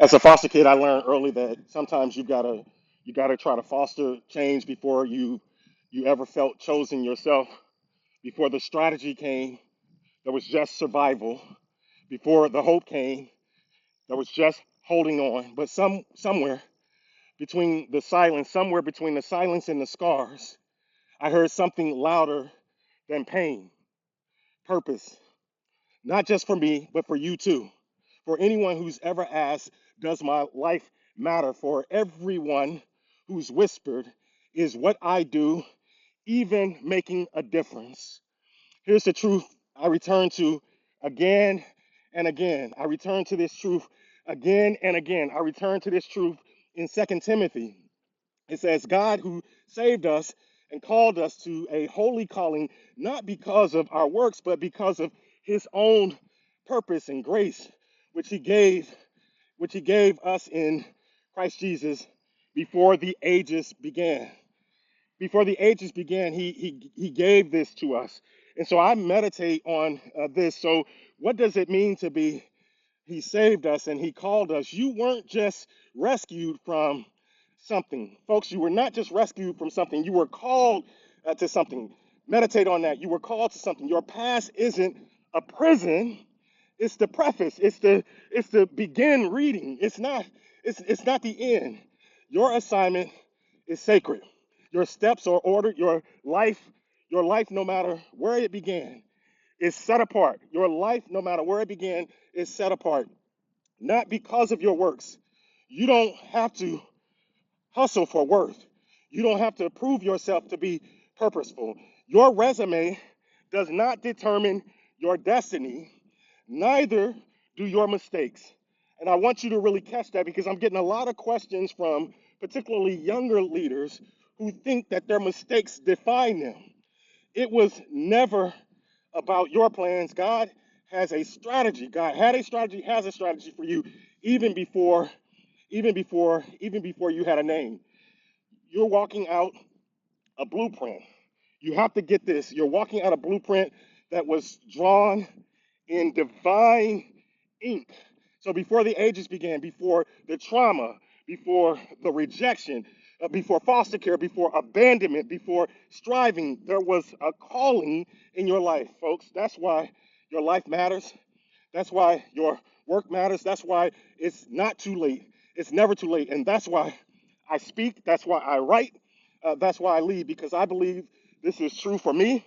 As a foster kid, I learned early that sometimes you gotta try to foster change before you ever felt chosen yourself. Before the strategy came, there was just survival. Before the hope came, there was just holding on. But somewhere between the silence and the scars, I heard something louder than pain, purpose. Not just for me, but for you too. For anyone who's ever asked, does my life matter? For everyone who's whispered, is what I do even making a difference? Here's the truth I return to again and again. I return to this truth again and again. I return to this truth in Second Timothy. It says, God who saved us and called us to a holy calling, not because of our works, but because of his own purpose and grace, which he gave, which he gave us in Christ Jesus before the ages began. Before the ages began, he gave this to us. And so I meditate on this. So, what does it mean to be he saved us and he called us? You weren't just rescued from something. Folks, you were not just rescued from something, you were called to something. Meditate on that. You were called to something. Your past isn't a prison. It's the preface. It's the begin reading. It's not the end. Your assignment is sacred. Your steps are ordered. Your life, no matter where it began, is set apart. Your life, no matter where it began, is set apart. Not because of your works. You don't have to hustle for worth. You don't have to prove yourself to be purposeful. Your resume does not determine your destiny, neither do your mistakes. And I want you to really catch that because I'm getting a lot of questions from particularly younger leaders who think that their mistakes define them. It was never about your plans. God has a strategy. God had a strategy, has a strategy for you even before you had a name. You're walking out a blueprint. You have to get this. You're walking out a blueprint that was drawn in divine ink. So before the ages began, before the trauma, before the rejection, before foster care, before abandonment, before striving, there was a calling in your life, folks. That's why your life matters. That's why your work matters. That's why it's not too late. It's never too late. And that's why I speak. That's why I write. That's why I lead, because I believe this is true for me.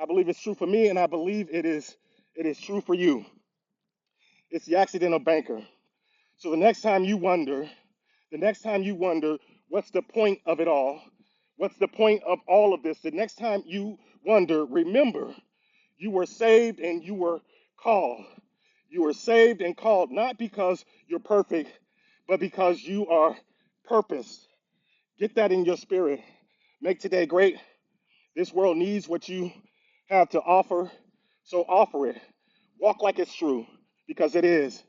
I believe it's true for me, and I believe it is true for you. It's the accidental banker. So the next time you wonder what's the point of it all, what's the point of all of this, the next time you wonder, remember you were saved and you were called. You were saved and called not because you're perfect, but because you are purposed. Get that in your spirit. Make today great. This world needs what you have to offer, so offer it. Walk like it's true, because it is.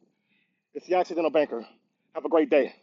It's the accidental banker. Have a great day.